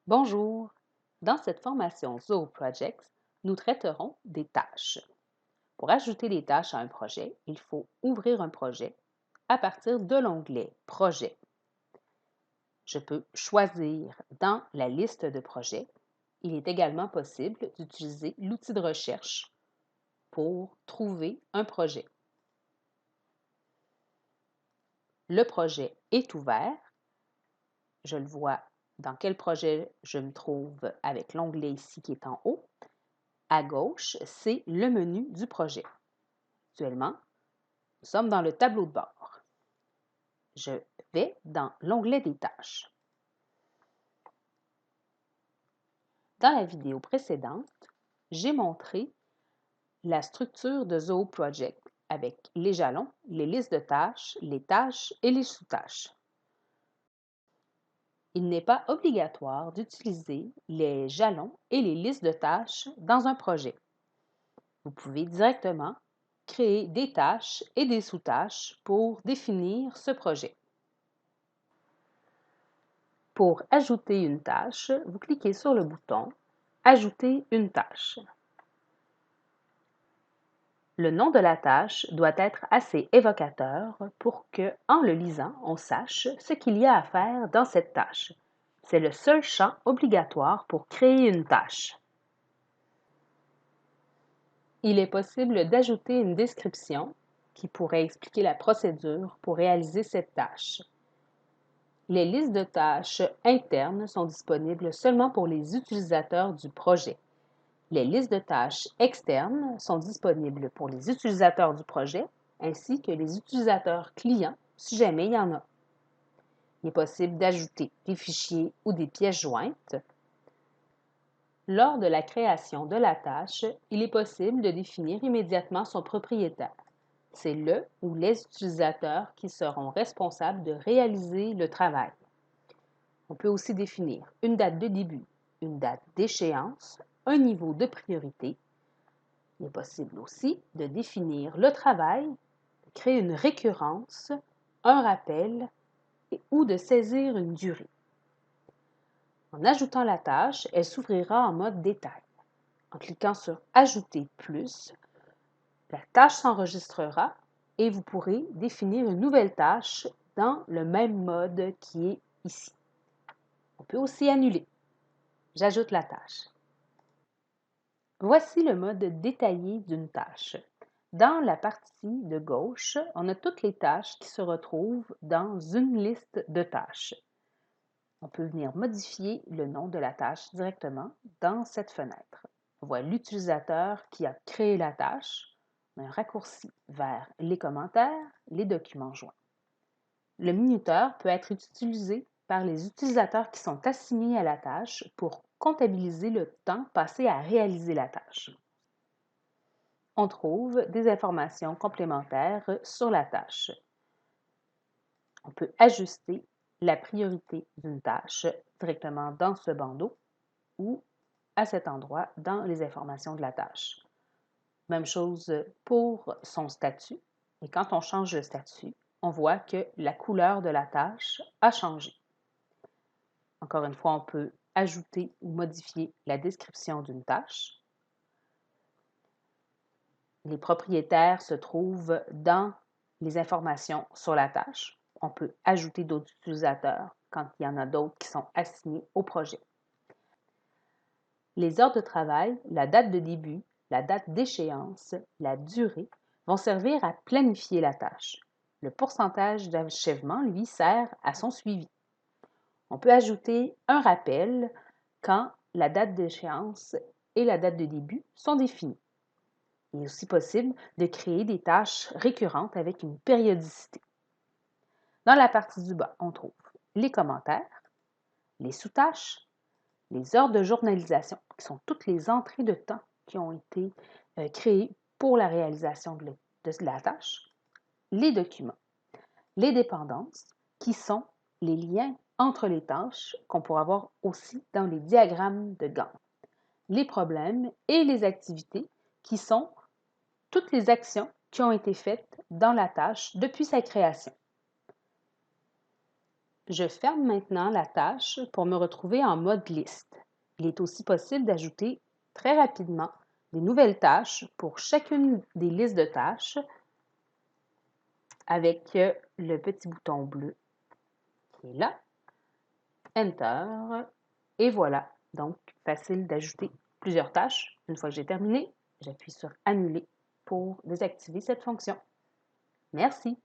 Bonjour! Dans cette formation Zoho Projects, nous traiterons des tâches. Pour ajouter des tâches à un projet, il faut ouvrir un projet à partir de l'onglet Projet. Je peux choisir dans la liste de projets. Il est également possible d'utiliser l'outil de recherche pour trouver un projet. Le projet est ouvert. Je le vois dans quel projet je me trouve avec l'onglet ici qui est en haut. À gauche, c'est le menu du projet. Actuellement, nous sommes dans le tableau de bord. Je vais dans l'onglet des tâches. Dans la vidéo précédente, j'ai montré la structure de Zoho Project avec les jalons, les listes de tâches, les tâches et les sous-tâches. Il n'est pas obligatoire d'utiliser les jalons et les listes de tâches dans un projet. Vous pouvez directement créer des tâches et des sous-tâches pour définir ce projet. Pour ajouter une tâche, vous cliquez sur le bouton « Ajouter une tâche ». Le nom de la tâche doit être assez évocateur pour que, en le lisant, on sache ce qu'il y a à faire dans cette tâche. C'est le seul champ obligatoire pour créer une tâche. Il est possible d'ajouter une description qui pourrait expliquer la procédure pour réaliser cette tâche. Les listes de tâches internes sont disponibles seulement pour les utilisateurs du projet. Les listes de tâches externes sont disponibles pour les utilisateurs du projet ainsi que les utilisateurs clients si jamais il y en a. Il est possible d'ajouter des fichiers ou des pièces jointes. Lors de la création de la tâche, il est possible de définir immédiatement son propriétaire. C'est le ou les utilisateurs qui seront responsables de réaliser le travail. On peut aussi définir une date de début, une date d'échéance, un niveau de priorité. Il est possible aussi de définir le travail, de créer une récurrence, un rappel ou de saisir une durée. En ajoutant la tâche, elle s'ouvrira en mode détail. En cliquant sur Ajouter plus, la tâche s'enregistrera et vous pourrez définir une nouvelle tâche dans le même mode qui est ici. On peut aussi annuler. J'ajoute la tâche. Voici le mode détaillé d'une tâche. Dans la partie de gauche, on a toutes les tâches qui se retrouvent dans une liste de tâches. On peut venir modifier le nom de la tâche directement dans cette fenêtre. On voit l'utilisateur qui a créé la tâche, un raccourci vers les commentaires, les documents joints. Le minuteur peut être utilisé par les utilisateurs qui sont assignés à la tâche pour comptabiliser le temps passé à réaliser la tâche. On trouve des informations complémentaires sur la tâche. On peut ajuster la priorité d'une tâche directement dans ce bandeau ou à cet endroit dans les informations de la tâche. Même chose pour son statut. Et quand on change le statut, on voit que la couleur de la tâche a changé. Encore une fois, on peut ajouter ou modifier la description d'une tâche. Les propriétaires se trouvent dans les informations sur la tâche. On peut ajouter d'autres utilisateurs quand il y en a d'autres qui sont assignés au projet. Les heures de travail, la date de début, la date d'échéance, la durée vont servir à planifier la tâche. Le pourcentage d'achèvement, lui, sert à son suivi. On peut ajouter un rappel quand la date d'échéance et la date de début sont définies. Il est aussi possible de créer des tâches récurrentes avec une périodicité. Dans la partie du bas, on trouve les commentaires, les sous-tâches, les heures de journalisation, qui sont toutes les entrées de temps qui ont été créées pour la réalisation de la tâche, les documents, les dépendances, qui sont les liens entre les tâches qu'on pourra voir aussi dans les diagrammes de Gantt, les problèmes et les activités, qui sont toutes les actions qui ont été faites dans la tâche depuis sa création. Je ferme maintenant la tâche pour me retrouver en mode liste. Il est aussi possible d'ajouter très rapidement des nouvelles tâches pour chacune des listes de tâches avec le petit bouton bleu qui est là. Enter. Et voilà. Donc, facile d'ajouter plusieurs tâches. Une fois que j'ai terminé, j'appuie sur Annuler pour désactiver cette fonction. Merci.